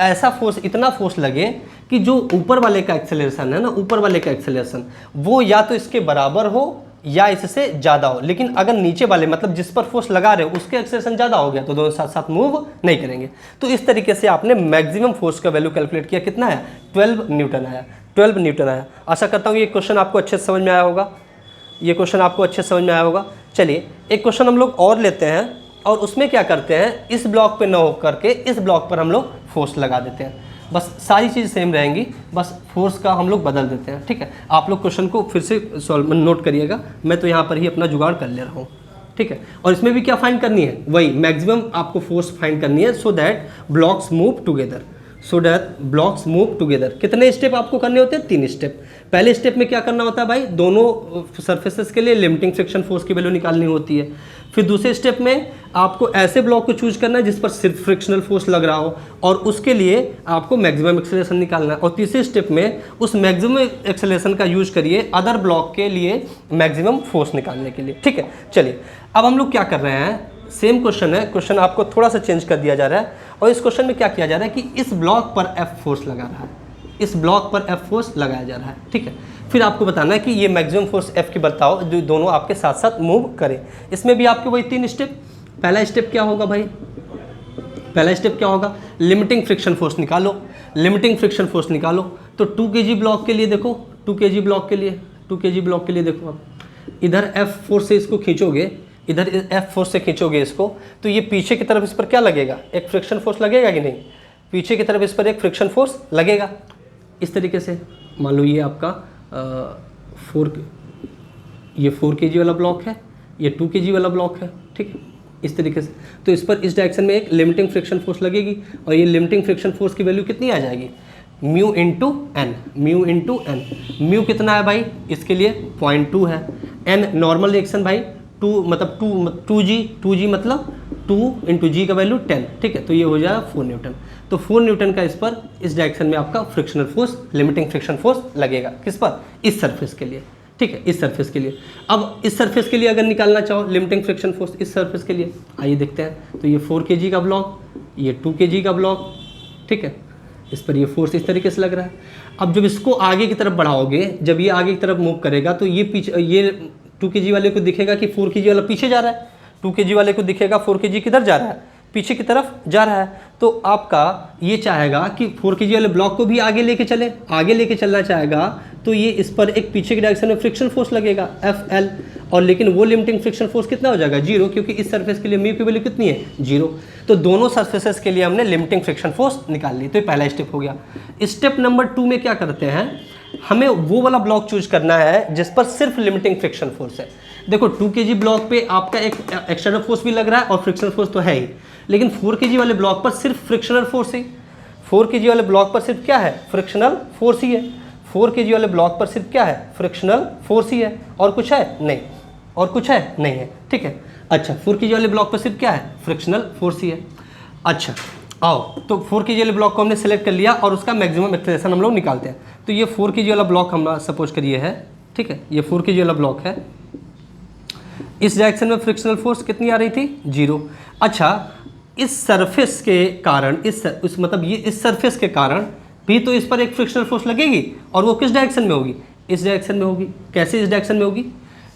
ऐसा फोर्स, इतना फोर्स लगे कि जो ऊपर वाले का एक्सेलरेशन है ना, ऊपर वाले का एक्सेलरेशन वो या तो इसके बराबर हो या इससे ज़्यादा हो। लेकिन अगर नीचे वाले मतलब जिस पर फोर्स लगा रहे हो उसके एक्सेलरेशन ज़्यादा हो गया तो दोनों साथ साथ मूव नहीं करेंगे। तो इस तरीके से आपने मैक्सिमम फोर्स का वैल्यू कैलकुलेट किया, कितना है 12 न्यूटन आया। आशा करता हूँ ये क्वेश्चन आपको अच्छे से समझ में आया होगा। चलिए एक क्वेश्चन हम लोग और लेते हैं और उसमें क्या करते हैं, इस ब्लॉक पे न हो करके इस ब्लॉक पर हम लोग फोर्स लगा देते हैं। बस सारी चीज़ सेम रहेंगी, बस फोर्स का हम लोग बदल देते हैं। ठीक है, आप लोग क्वेश्चन को फिर से सॉल्व नोट करिएगा, मैं तो यहाँ पर ही अपना जुगाड़ कर ले रहा हूँ। ठीक है, और इसमें भी क्या फाइंड करनी है, वही मैक्सिमम आपको फोर्स फाइंड करनी है, so that blocks move together. कितने स्टेप आपको करने होते हैं, 3 स्टेप। पहले स्टेप में क्या करना होता है भाई, दोनों सरफेसेस के लिए लिमिटिंग फ्रिक्शन फोर्स की वैल्यू निकालनी होती है। फिर दूसरे स्टेप में आपको ऐसे ब्लॉक को चूज करना है जिस पर सिर्फ फ्रिक्शनल फोर्स लग रहा हो और उसके लिए आपको मैक्सिमम एक्सेलरेशन निकालना है। और तीसरे स्टेप में उस मैक्सिमम एक्सेलरेशन का यूज करिए अदर ब्लॉक के लिए मैक्सिमम फोर्स निकालने के लिए। ठीक है, चलिए अब हम लोग क्या कर रहे हैं, सेम क्वेश्चन है, क्वेश्चन आपको थोड़ा सा चेंज कर दिया जा रहा है। और इस क्वेश्चन में क्या किया जा रहा है कि इस ब्लॉक पर F फोर्स लगा रहा है, इस ब्लॉक पर F फोर्स लगाया जा रहा है। ठीक है, फिर आपको बताना है कि ये मैक्सिमम फोर्स F की बताओ जो दोनों आपके साथ साथ मूव करें। इसमें भी आपके वही 3 स्टेप। पहला स्टेप क्या होगा भाई, लिमिटिंग फ्रिक्शन फोर्स निकालो। तो 2 kg ब्लॉक के लिए देखो, 2 kg ब्लॉक के लिए देखो आप इधर F फोर्स से इसको खींचोगे, इसको, तो ये पीछे की तरफ इस पर क्या लगेगा, एक फ्रिक्शन फोर्स लगेगा कि नहीं, पीछे की तरफ इस पर एक फ्रिक्शन फोर्स लगेगा। इस तरीके से मान लो ये आपका 4 kg वाला ब्लॉक है, ये 2 kg वाला ब्लॉक है। ठीक है, इस तरीके से तो इस पर इस डायरेक्शन में एक लिमिटिंग फ्रिक्शन फोर्स लगेगी और ये लिमिटिंग फ्रिक्शन फोर्स की वैल्यू कितनी आ जाएगी, म्यू इंटू एन। म्यू कितना है भाई, इसके लिए 0.2 है। एन नॉर्मल रिएक्शन भाई 2 मतलब 2G मतलब 2 इंटू जी का वैल्यू 10, ठीक है, तो ये हो जाएगा 4 न्यूटन। तो 4 न्यूटन का इस पर, इस डायरेक्शन में आपका frictional force, limiting friction force लगेगा। किस पर? इस सरफेस के लिए, ठीक है, इस सरफेस के लिए। अब इस सरफेस के लिए अगर निकालना चाहो लिमिटिंग फ्रिक्शन फोर्स इस सरफेस के लिए, आइए देखते हैं। तो ये 4 kg का ब्लॉक, ये 2 kg का ब्लॉक, ठीक है, इस पर ये फोर्स इस तरीके से लग रहा है। अब जब इसको आगे की तरफ बढ़ाओगे, जब ये आगे की तरफ मूव करेगा तो ये पीछे, ये 2 kg वाले को दिखेगा कि 4 kg वाला पीछे जा रहा है, 2 kg वाले को दिखेगा 4 kg किधर जा रहा है, पीछे की तरफ जा रहा है। तो आपका ये चाहेगा कि 4 kg वाले ब्लॉक को भी आगे लेके चले, आगे लेके चलना चाहेगा, तो ये इस पर एक पीछे की डायरेक्शन में फ्रिक्शन फोर्स लगेगा FL, और लेकिन वो लिमिटिंग फ्रिक्शन फोर्स कितना हो जाएगा? 0, क्योंकि इस सरफेस के लिए म्यू की वैल्यू कितनी है? 0। तो दोनों सरफेसेस के लिए हमने लिमिटिंग फ्रिक्शन फोर्स निकाल ली। तो ये पहला स्टेप हो गया। स्टेप नंबर 2 में क्या करते हैं, हमें वो वाला ब्लॉक चूज करना है जिस पर सिर्फ लिमिटिंग फ्रिक्शन फोर्स है। देखो 2 kg ब्लॉक पे आपका एक एक्सटर्नल फोर्स भी लग रहा है और फ्रिक्शनल फोर्स तो है ही, लेकिन 4 kg वाले ब्लॉक पर सिर्फ फ्रिक्शनल फोर्स ही, 4 kg वाले ब्लॉक पर सिर्फ क्या है? फ्रिक्शनल फोर्स ही है। 4 kg वाले ब्लॉक पर सिर्फ क्या है? फ्रिक्शनल फोर्स ही है, और कुछ है? नहीं, और कुछ है? नहीं है, ठीक है। अच्छा, 4 kg वाले ब्लॉक पर सिर्फ क्या है? फ्रिक्शनल फोर्स ही है। अच्छा आओ, तो 4 kg वाले ब्लॉक को हमने सेलेक्ट कर लिया और उसका मैक्सिमम एक्सेलरेशन हम लोग निकालते हैं। तो ये 4 kg वाला ब्लॉक हम सपोज करिए है, ठीक है, ये 4 kg वाला ब्लॉक है। इस डायरेक्शन में फ्रिक्शनल फोर्स कितनी आ रही थी? 0। अच्छा, इस सरफेस के कारण, इस मतलब ये इस सरफेस के कारण भी तो इस पर एक फ्रिक्शनल फोर्स लगेगी, और वो किस डायरेक्शन में होगी? इस डायरेक्शन में होगी। कैसे इस डायरेक्शन में होगी?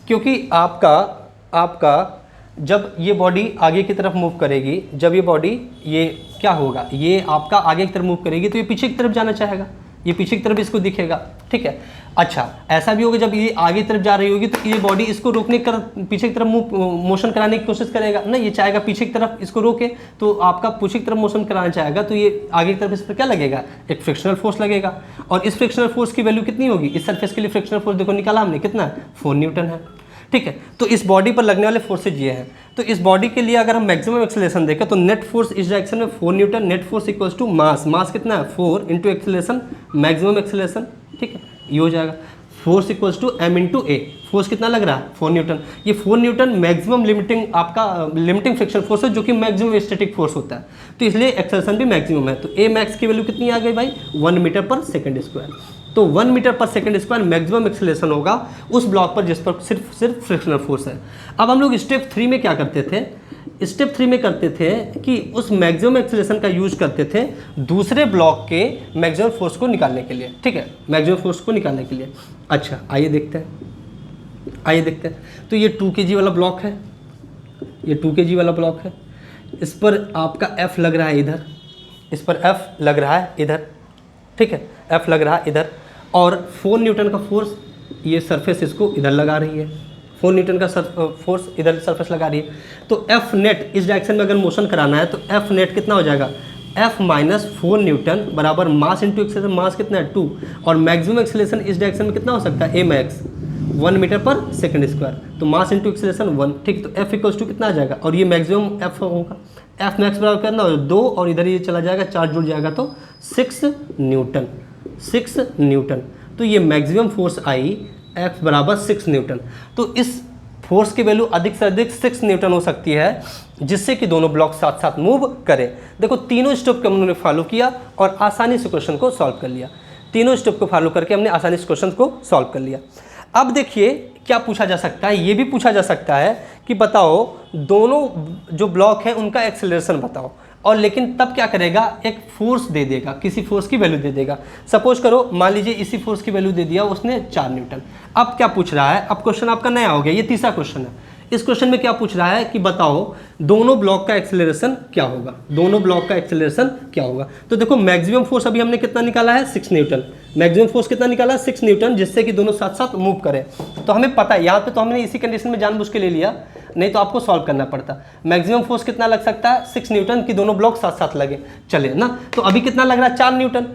क्योंकि आपका जब ये बॉडी आगे की तरफ मूव करेगी, जब ये बॉडी, ये क्या होगा, ये आपका आगे की तरफ मूव करेगी तो ये पीछे की तरफ जाना चाहेगा, ये पीछे की तरफ इसको दिखेगा, ठीक है। अच्छा, ऐसा भी होगा जब ये आगे की तरफ जा रही होगी तो ये बॉडी इसको रोकने कर, पीछे की तरफ मोशन कराने की कोशिश करेगा ना, ये चाहेगा पीछे की तरफ इसको रोके, तो आपका पीछे की तरफ मोशन कराना चाहेगा, तो ये आगे की तरफ इस पर क्या लगेगा? एक फ्रिक्शनल फोर्स लगेगा। और इस फ्रिक्शनल फोर्स की वैल्यू कितनी होगी? इस सरफेस के लिए फ्रिक्शनल फोर्स देखो निकाला हमने, कितना है? 4 न्यूटन है, ठीक है। तो इस बॉडी पर लगने वाले फोर्सेज ये हैं। तो इस बॉडी के लिए अगर हम मैक्सिमम एक्सेलरेशन देखें तो नेट फोर्स इस डायरेक्शन में 4 newton, net force equals to mass, mass कितना है? 4 इंटू एक्सेलरेशन, मैक्सिमम एक्सेलरेशन, ठीक है, ये हो जाएगा force equals to m into A. Force कितना लग रहा है? 4 न्यूटन। ये 4 न्यूटन मैक्सिमम लिमिटिंग, आपका लिमिटिंग फ्रिक्शन फोर्स है, जो कि मैक्सिमम स्टैटिक फोर्स होता है, तो इसलिए एक्सेलरेशन भी मैक्सिमम है। तो ए मैक्स की वैल्यू कितनी आ गई भाई? 1 मीटर पर सेकेंड स्क्वायर। तो 1 metre per second square maximum acceleration होगा उस ब्लॉक पर जिस पर सिर्फ फ्रिक्शनल फोर्स है। अब हम लोग स्टेप 3 में क्या करते थे? स्टेप 3 में करते थे कि उस मैक्सिमम एक्सेलरेशन का यूज करते थे दूसरे ब्लॉक के मैक्सिमम फोर्स को निकालने के लिए, ठीक है, मैक्सिमम फोर्स को निकालने के लिए। अच्छा, आइए देखते हैं। तो ये 2 kg वाला ब्लॉक है, ये 2 kg वाला ब्लॉक है, इस पर आपका F लग रहा है इधर, इस पर F लग रहा है इधर, ठीक है, F लग रहा है इधर, और 4 न्यूटन का फोर्स ये सरफेस इसको इधर लगा रही है, 4 न्यूटन का फोर्स इधर सरफेस लगा रही है। तो F नेट इस डायरेक्शन में अगर मोशन कराना है तो F नेट कितना हो जाएगा? F माइनस 4 न्यूटन बराबर मास इंटू एक्सेलरेशन, मास कितना है? 2, और मैक्सिमम एक्सेलरेशन इस डायरेक्शन में कितना हो सकता है? a max 1 metre per second square, तो मास इंटू एक्सेलरेशन 1, ठीक। तो F इक्वल्स टू कितना आ जाएगा? और ये मैक्सिमम F होगा, F मैक्स बराबर करना 2, और इधर ये चला जाएगा, चार्ज जुड़ जाएगा, तो 6 न्यूटन, 6 न्यूटन। तो ये मैक्सिमम फोर्स आई F बराबर 6 न्यूटन। तो इस फोर्स की वैल्यू अधिक से अधिक 6 न्यूटन हो सकती है, जिससे कि दोनों ब्लॉक साथ साथ मूव करें। देखो तीनों स्टेप को हमने फॉलो किया और आसानी से क्वेश्चन को सॉल्व कर लिया। तीनों स्टेप को फॉलो करके हमने आसानी से क्वेश्चन को सॉल्व कर लिया। अब देखिए क्या पूछा जा सकता है, ये भी पूछा जा सकता है कि बताओ दोनों जो ब्लॉक हैं उनका एक्सेलरेशन बताओ, और लेकिन तब क्या करेगा? एक फोर्स दे देगा, किसी फोर्स की वैल्यू दे देगा। सपोज करो, मान लीजिए इसी फोर्स की वैल्यू दे दिया उसने 4 न्यूटन। अब क्या पूछ रहा है? अब क्वेश्चन आपका नया हो गया, ये तीसरा क्वेश्चन है। इस क्वेश्चन में क्या पूछ रहा है कि बताओ दोनों ब्लॉक का एक्सेलरेशन क्या होगा, दोनों ब्लॉक का एक्सेलरेशन क्या होगा। तो देखो मैक्सिमम फोर्स अभी हमने कितना निकाला है? 6 न्यूटन। मैक्सिमम फोर्स कितना निकाला है? 6 न्यूटन, जिससे कि दोनों साथ साथ मूव करें। तो हमें पता है, यहाँ पे तो हमने इसी कंडीशन में जानबूझ के ले लिया, नहीं तो आपको सॉल्व करना पड़ता। मैक्सिमम फोर्स कितना लग सकता है? 6 न्यूटन की दोनों ब्लॉक साथ साथ लगे चले ना। तो अभी कितना लग रहा है? 4 न्यूटन।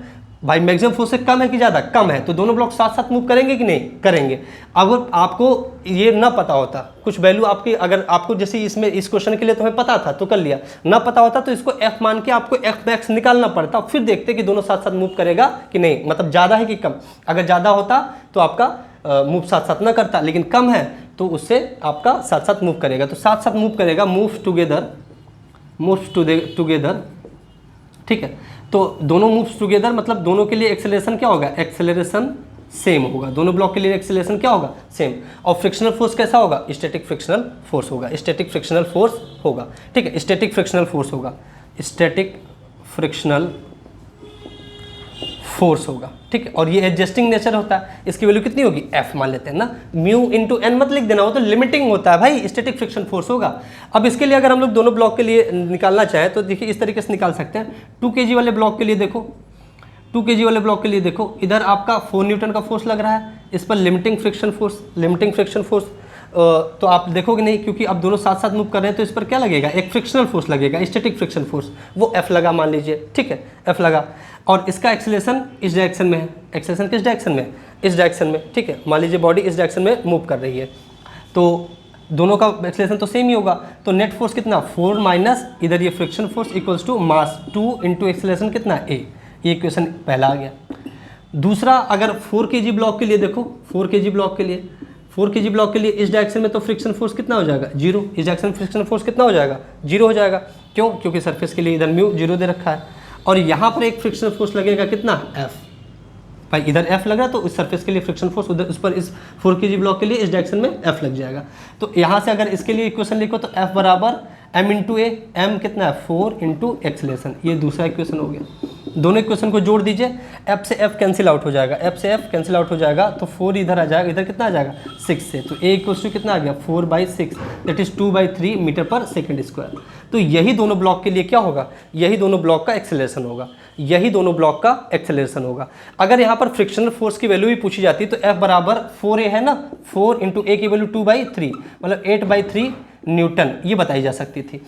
भाई मैक्सिमम फोर्स से कम है कि ज़्यादा? कम है, तो दोनों ब्लॉक साथ साथ मूव करेंगे कि नहीं? करेंगे। अगर आपको ये ना पता होता, कुछ वैल्यू आपकी, अगर आपको जैसे इसमें इस क्वेश्चन के लिए तो हमें पता था तो कर लिया, ना पता होता तो इसको F मान के आपको F मैक्स निकालना पड़ता, फिर देखते कि दोनों साथ साथ मूव करेगा कि नहीं, मतलब ज़्यादा है कि कम। अगर ज़्यादा होता तो आपका मूव साथ साथ ना करता, लेकिन कम है तो उससे आपका साथ साथ मूव करेगा। तो साथ साथ मूव करेगा, मूव टुगेदर, मूव्स टुगेदर, ठीक है। तो दोनों मूव्स टुगेदर मतलब दोनों के लिए एक्सेलरेशन क्या होगा, एक्सेलरेशन सेम होगा, दोनों ब्लॉक के लिए एक्सेलरेशन क्या होगा, सेम। और फ्रिक्शनल फोर्स कैसा होगा, स्टैटिक फ्रिक्शनल फोर्स होगा, स्टैटिक फ्रिक्शनल फोर्स होगा, ठीक है, स्टैटिक फ्रिक्शनल फोर्स होगा, स्टैटिक फ्रिक्शनल फोर्स होगा, ठीक है। और ये एडजस्टिंग नेचर होता है, इसकी वैल्यू कितनी होगी, एफ मान लेते हैं ना, म्यू इंटू एन मत लिख देना, वो तो लिमिटिंग होता है भाई, स्टैटिक फ्रिक्शन फोर्स होगा। अब इसके लिए अगर हम लोग दोनों ब्लॉक के लिए निकालना चाहें तो देखिए इस तरीके से निकाल सकते हैं। 2 kg वाले ब्लॉक के लिए देखो, 2 kg वाले ब्लॉक के लिए देखो, इधर आपका 4 न्यूटन का फोर्स लग रहा है, इस पर लिमिटिंग फ्रिक्शन फोर्स, तो आप देखोगे नहीं क्योंकि अब दोनों साथ साथ मूव कर रहे हैं, तो इस पर क्या लगेगा, एक फ्रिक्शनल फोर्स लगेगा, स्टैटिक फ्रिक्शन फोर्स, वो एफ लगा मान लीजिए, ठीक है, एफ लगा। और इसका एक्सेलरेशन इस डायरेक्शन में है, एक्सेलरेशन किस डायरेक्शन में, इस डायरेक्शन में, ठीक है, मान लीजिए बॉडी इस डायरेक्शन में मूव कर रही है, तो दोनों का एक्सेलरेशन तो सेम ही होगा। तो नेट फोर्स कितना, 4 माइनस इधर ये friction force equals to mass 2 into acceleration कितना, ए। ये इक्वेशन पहला आ गया। दूसरा, अगर 4 kg ब्लॉक के लिए देखो, 4 kg ब्लॉक के लिए, 4 kg ब्लॉक के लिए इस डायरेक्शन में तो फ्रिक्शन फोर्स कितना हो जाएगा, 0, इस डायरेक्शन में फ्रिक्शन फोर्स कितना हो जाएगा, 0 हो जाएगा। क्यों, क्योंकि सरफेस के लिए इधर म्यू 0 दे रखा है, और यहाँ पर एक फ्रिक्शन फोर्स लगेगा कितना, एफ। भाई इधर एफ लग रहा है तो इस सरफेस के लिए फ्रिक्शन फोर्स उधर उस पर इस 4 kg ब्लॉक के लिए इस डायरेक्शन में एफ लग जाएगा। तो यहाँ से अगर इसके लिए इक्वेशन लिखो तो एफ बराबर एम इंटू ए, एम कितना है 4 इंटू एक्सेलरेशन, ये दूसरा इक्वेशन हो गया। दोनों इक्वेशन को जोड़ दीजिए, एफ से एफ कैंसिल आउट हो जाएगा, एफ से एफ कैंसिल आउट हो जाएगा, तो 4 इधर आ जाएगा, इधर कितना आ जाएगा 6 से, तो ए इक्वल्स टू कितना आ गया 4/6, that is 2/3 metre per second square. तो यही दोनों ब्लॉक के लिए क्या होगा, यही दोनों ब्लॉक का एक्सेलरेशन होगा, यही दोनों ब्लॉक का एक्सेलरेशन होगा। अगर यहाँ पर फ्रिक्शनल फोर्स की वैल्यू भी पूछी जाती तो एफ बराबर 4a है ना, 4 इंटू ए की वैल्यू 2/3 मतलब 8/3 न्यूटन, ये बताई जा सकती थी।